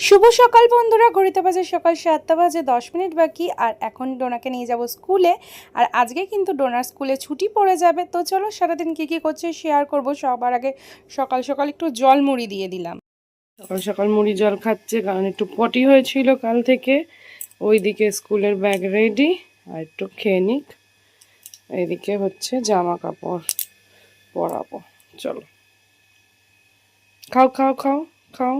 শুভ সকাল বন্ধুরা, ঘড়িতে বাজে সকাল 7টা বাজে 10 মিনিট বাকি। আর এখন ডোনাকে নিয়ে যাব স্কুলে। আর আজকে কিন্তু ডোনার স্কুলে ছুটি পড়ে যাবে। তো চলো সারাদিন কী কী করছে শেয়ার করব। সবার আগে সকাল সকাল একটু জল মুড়ি দিয়ে দিলাম। সকাল সকাল মুড়ি জল খাচ্ছে, কারণ একটু পটি হয়েছিল কাল থেকে। ওইদিকে স্কুলের ব্যাগ রেডি, আর একটু খেয়ে নিক। এইদিকে হচ্ছে জামা কাপড় পরাবো। চলো খাও খাও খাও খাও,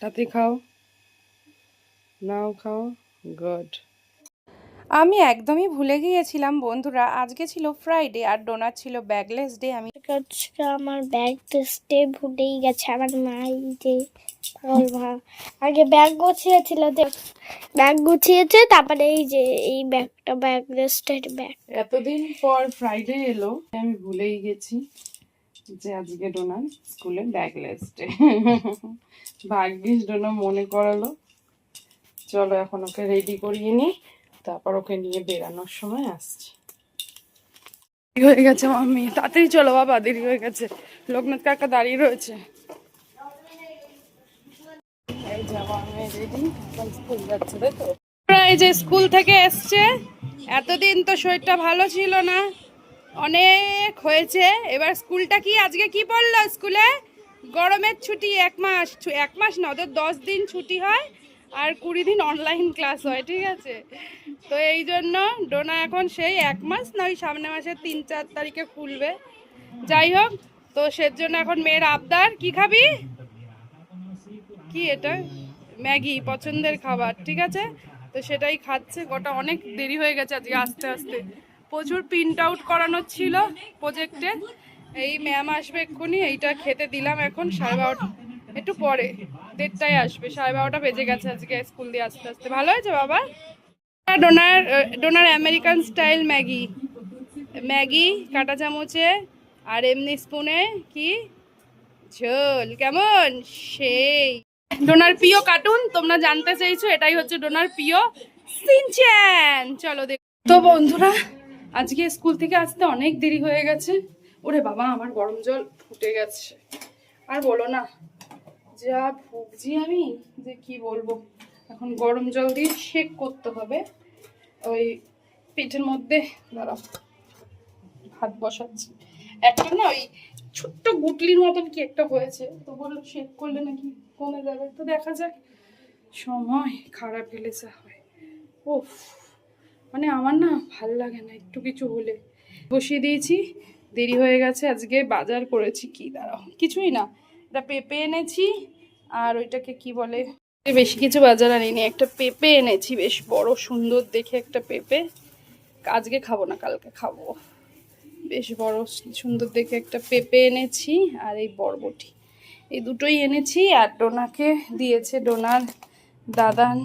তাতে খাও, নাও খাও, গুড। আমি একদমই ভুলে গিয়েছিলাম বন্ধুরা, আজকে ছিল ফ্রাইডে আর ডোনার ছিল ব্যাগলেস ডে। আমি আজকে আমার ব্যাগ টেস্টে ভুলেই গেছে আমার মা। এই যে আগে ব্যাগ গুছিয়েছিল, ব্যাগ গুছিয়েছে, তারপরে এই যে এই ব্যাগটা ব্যাগ টেস্টের ব্যাগ। এতদিন পর ফ্রাইডে এলো, আমি ভুলেই গেছি যে আজকে ডোনার স্কুলে ব্যাগলেস ডে। ভাগ্যিস ডোনা মনে করালো। চলো এখন ওকে রেডি করিয়ে নিই, তারপর ওকে নিয়ে বেরানোর সময় আসছি। দেরি হয়ে গেছে মাম্মি, তাড়াতাড়ি চলো বাবা, দেরি হয়ে গেছে। লোকনাথ কাকা দাঁড়িয়ে রয়েছে। এই যাবো আমি রেডি, এখন স্কুল যাচ্ছে, তাই তো? এই যে স্কুল থেকে এসছে, এতদিন তো শরীরটা ভালো ছিল না, অনেক হয়েছে। এবার স্কুলটা কি আজকে কি পড়লো স্কুলে? গরমের ছুটি 1 মাস, 1 মাস না, ওদের 10 দিন ছুটি হয় আর 20 দিন অনলাইন ক্লাস হয়, ঠিক আছে? তো এই জন্য ডোনা এখন সেই 1 মাস না, ওই সামনে মাসের 3-4 তারিখে খুলবে। যাই হোক, তো সেজন্য এখন মেয়ের আবদার, কি খাবি? কি এটা? ম্যাগি, পছন্দের খাবার, ঠিক আছে? তো সেটাই খাচ্ছে। গোটা অনেক দেরি হয়ে গেছে আজকে আস্তে আস্তে, প্রচুর প্রিন্ট আউট করানোর ছিল প্রজেক্টে। এই ম্যাম আসবে এক্ষুনি, এইটা খেতে দিলাম এখন 12:30, একটু পরে 1:30টায় আসবে। 12:30 বেজে গেছে আজকে স্কুল দিয়ে আস্তে আস্তে। ভালো হয়েছে বাবা। ডোনার ডোনার আমেরিকান স্টাইল ম্যাগি, ম্যাগি কাঁটা চামচে আর এমনি স্পুনে কি ঝোল, কেমন সেই। ডোনার প্রিয় কার্টুন তোমরা জানতে চাইছো, এটাই হচ্ছে ডোনার প্রিয় সিনচ্যান। চলো দেখ। তো বন্ধুরা, আজকে স্কুল থেকে আসতে অনেক দেরি হয়ে গেছে। ওরে বাবা, আমার গরম জল ফুটে গেছে, আর বলো না, যা ভুগছি আমি যে কি বলবো। এখন গরম জল দিয়ে শেক করতে হবে ওই পেটের মধ্যে। দাঁড়াও, ভাত বসাচ্ছি। একটা না ওই ছোট্ট গুটলির মতন কি একটা হয়েছে, তো বললো শেক করলে নাকি কমে যাবে। তো দেখা যাক, সময় খারাপ এলে যা হয়। ওফ, মানে আমার না ভাল লাগে না একটু কিছু হলে। বসিয়ে দিয়েছি, দেরি হয়ে গেছে। আজকে বাজার করেছি কি, দাঁড়াও, কিছুই না, এটা পেঁপে এনেছি আর ওইটাকে কি বলে, বেশি কিছু বাজার আনিনি। একটা পেঁপে এনেছি, বেশ বড় সুন্দর দেখে একটা পেঁপে। আজকে খাবো না, কালকে খাবো। বেশ বড় সুন্দর দেখে একটা পেঁপে এনেছি, আর এই বরবটি, এই দুটোই এনেছি। আর ডোনাকে দিয়েছে ডোনার দাদান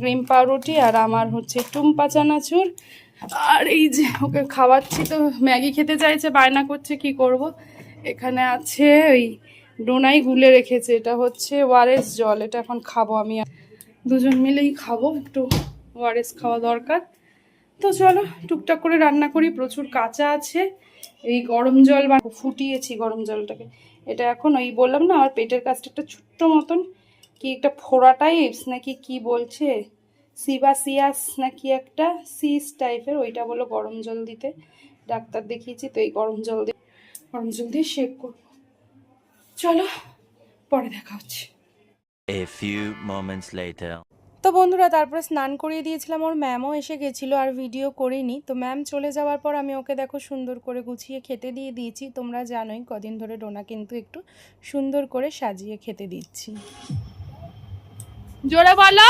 ক্রিম পাউরুটি, আর আমার হচ্ছে টুম্পা চানাচুর। আর এই যে ওকে খাওয়াচ্ছি, তো ম্যাগি খেতে চাইছে, বায়না করছে, কি করব। এখানে আছে ওই ডোনাই গুলে রেখেছে, এটা হচ্ছে ওআরএস জল, এটা এখন খাবো আমি। দুজন মিলেই খাবো, একটু ওআরএস খাওয়া দরকার। তো চলো টুকটাক করে রান্না করি, প্রচুর কাঁচা আছে। এই গরম জল বা ফুটিয়েছি গরম জলটাকে, এটা এখন ওই বললাম না আমার পেটের কাছটা একটা ছোট্ট মতন কি একটা ফোড়া টাইপস নাকি কি বলছে, সিবাসিয়াস নাকি একটা সিস টাইপের, ওইটা বলো গরম জল দিতে। ডাক্তার দেখিয়েছি, তো এই গরম জল দিয়ে শেক করবো। চলো পরে দেখা হচ্ছে। A few moments later. তো বন্ধুরা, তারপরে স্নান করিয়ে দিয়েছিলাম, ওর ম্যামও এসে গেছিলো, আর ভিডিও করিনি। তো ম্যাম চলে যাওয়ার পর আমি ওকে দেখো সুন্দর করে গুছিয়ে খেতে দিয়ে দিয়েছি। তোমরা জানোই কদিন ধরে ডোনা কিন্তু একটু সুন্দর করে সাজিয়ে খেতে দিচ্ছি। জোরে বলো।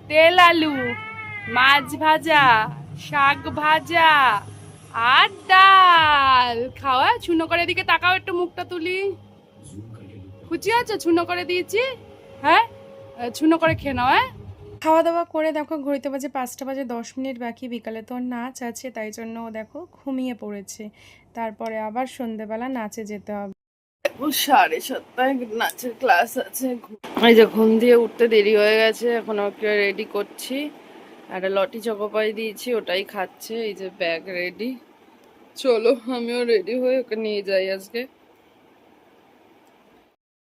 তেল আলু, মাছ ভাজা, শাক ভাজা আর ডাল খাওয়া। ছুনো করে দিকে তাকাও, একটু মুখটা তুলি। খুশি আছে? ছুনো করে দিয়েছি, হ্যাঁ, ছুনো করে খেয়ে নাও। হ্যাঁ, খাওয়া দাওয়া করে দেখো ঘড়িতে বাজে 5টা বাজে 10 মিনিট বাকি। বিকালে তো নাচ আছে, তাই জন্য ও দেখো ঘুমিয়ে পড়েছে। তারপরে আবার সন্ধেবেলা নাচে যেতে হবে। 7:30টায় নাচের ক্লাস আছে। এই যে ঘুম দিয়ে উঠতে দেরি হয়ে গেছে, এখন ওকে রেডি করছি। একটা লটি চকোপাই দিয়েছি, ওটাই খাচ্ছে। এই যে ব্যাগ রেডি, চলো আমিও রেডি হয়ে ওকে নিয়ে যাই আজকে।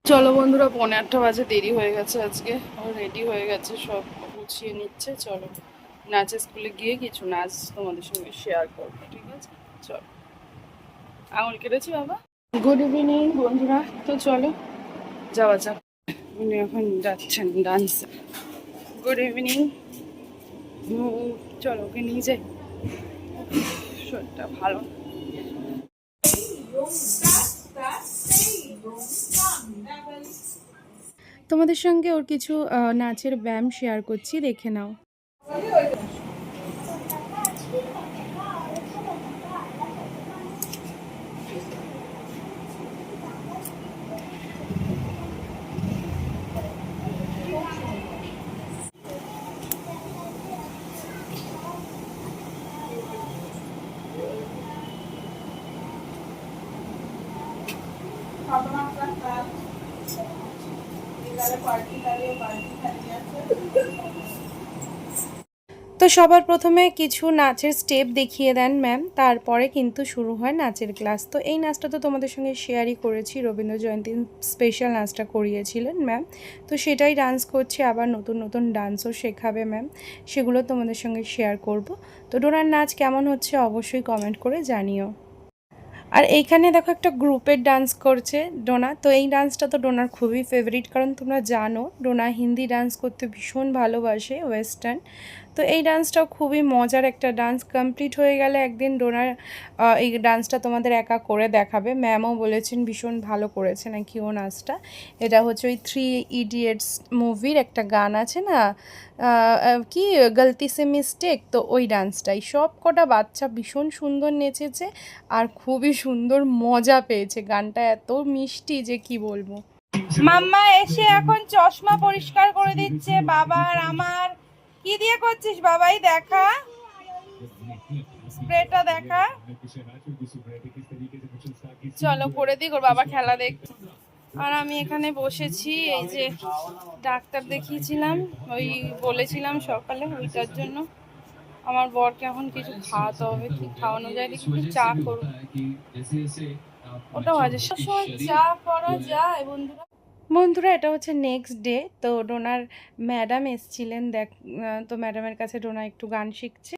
চলো বন্ধুরা, 8:45 বাজে, দেরি হয়ে গেছে আজকে। ও রেডি হয়ে গেছে, সব গুছিয়ে নিচ্ছে। চলো নাচের স্কুলে গিয়ে কিছু নাচ তোমাদের সঙ্গে শেয়ার করবো, ঠিক আছে? চলো। আঙুল কেটেছি বাবা। গুড ইভিনিং বন্ধুরা, তো চলো যাওয়া যাক। উনি এখন যাচ্ছেন ডান্সে। Good evening. চলো ওকে নিয়ে যাই, শরীরটা ভালো। তোমাদের সঙ্গে ওর কিছু নাচের ব্যায়াম শেয়ার করছি, দেখে নাও। তো সবার প্রথমে কিছু নাচের স্টেপ দেখিয়ে দেন ম্যাম, তারপরে কিন্তু শুরু হয় নাচের ক্লাস। তো এই নাচটা তো তোমাদের সঙ্গে শেয়ারই করেছি, রবীন্দ্র জয়ন্তী স্পেশাল নাচটা করিয়েছিলেন ম্যাম। তো সেটাই ডান্স করছি, আবার নতুন নতুন ডান্সও শেখাবে ম্যাম, সেগুলো তোমাদের সঙ্গে শেয়ার করব। তো ডোনার নাচ কেমন হচ্ছে অবশ্যই কমেন্ট করে জানিও। আর এইখানে দেখো একটা গ্রুপের ডান্স করছে ডোনা। তো এই ডান্সটা তো ডোনার খুবই ফেভারিট, কারণ তোমরা জানো ডোনা হিন্দি ডান্স করতে ভীষণ ভালোবাসে, ওয়েস্টার্ন। তো এই ডান্সটাও খুবই মজার একটা ডান্স। কমপ্লিট হয়ে গেলে একদিন ডোনার এই ডান্সটা তোমাদের একা করে দেখাবে। ম্যামও বলেছেন ভীষণ ভালো করেছে নাকি ও নাচটা। এটা হচ্ছে ওই 3 ইডিয়েটস মুভির একটা গান আছে না, কি গলতি সে মিস্টেক, তো ওই ডান্সটাই। সব কটা বাচ্চা ভীষণ সুন্দর নেচেছে আর খুবই সুন্দর মজা পেয়েছে। গানটা এত মিষ্টি যে কি বলবো। মাম্মা এসে এখন চশমা পরিষ্কার করে দিচ্ছে বাবার আমার। কি দিয়ে করছিস বাবাই? দেখা স্প্রেটা দেখা। চলো করে দিক, ওর বাবা খেলা দেখ। আর আমি এখানে বসেছি, এই যে ডাক্তার দেখিয়েছিলাম, ওই বলেছিলাম সকালে, ওইটার জন্য আমার বরকে এখন কিছু খাওয়াতে হবে। কি খাওয়ানো যায় দেখি, একটু চা করব। ওটাও আছে সবসময় চা করা যায় বন্ধুরা। বন্ধুরা এটা হচ্ছে নেক্সট ডে। তো ডোনার ম্যাডাম এসছিলেন, দেখ। তো ম্যাডামের কাছে ডোনা একটু গান শিখছে।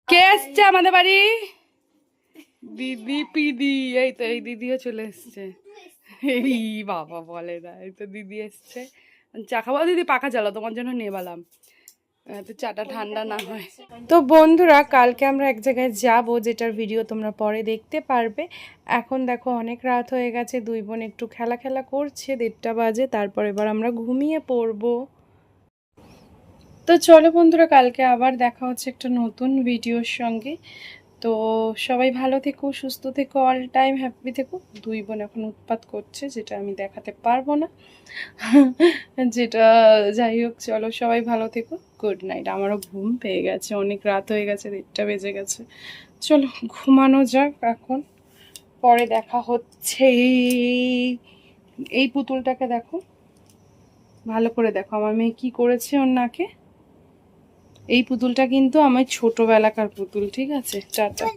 কে আসছে আমাদের বাড়ি? দিদি পিদি, এই তো এই দিদিও চলে এসছে। এই বাবা বলে না, এই তো দিদি এসছে। চা খাবো দিদি? পাখা চালাও, তোমার জন্য নেবালাম, তো চাটা ঠান্ডা না হয়। তো বন্ধুরা কালকে আমরা এক জায়গায় যাব, যেটার ভিডিও তোমরা পরে দেখতে পারবে। এখন দেখো অনেক রাত হয়ে গেছে, দুই বোন একটু খেলা করছে, 1:30 বাজে। তারপর এবার আমরা ঘুমিয়ে পড়বো। তো চলো বন্ধুরা, কালকে আবার দেখা হচ্ছে একটা নতুন ভিডিওর সঙ্গে। তো সবাই ভালো থেকো, সুস্থ থেকো, অল টাইম হ্যাপি থেকো। দুই বোন এখন উৎপাত করছে, যেটা আমি দেখাতে পারবো না, যেটা যাই হোক। চলো সবাই ভালো থেকো, গুড নাইট। আমারও ঘুম পেয়ে গেছে, অনেক রাত হয়ে গেছে, 1:30 বেজে গেছে। চলো ঘুমানো যাক এখন, পরে দেখা হচ্ছে। এই পুতুলটাকে দেখো, ভালো করে দেখো আমার মেয়ে কি করেছে ওর নাকে। এই পুতুলটা কিন্তু আমার ছোটবেলাকার পুতুল, ঠিক আছে? টাটা।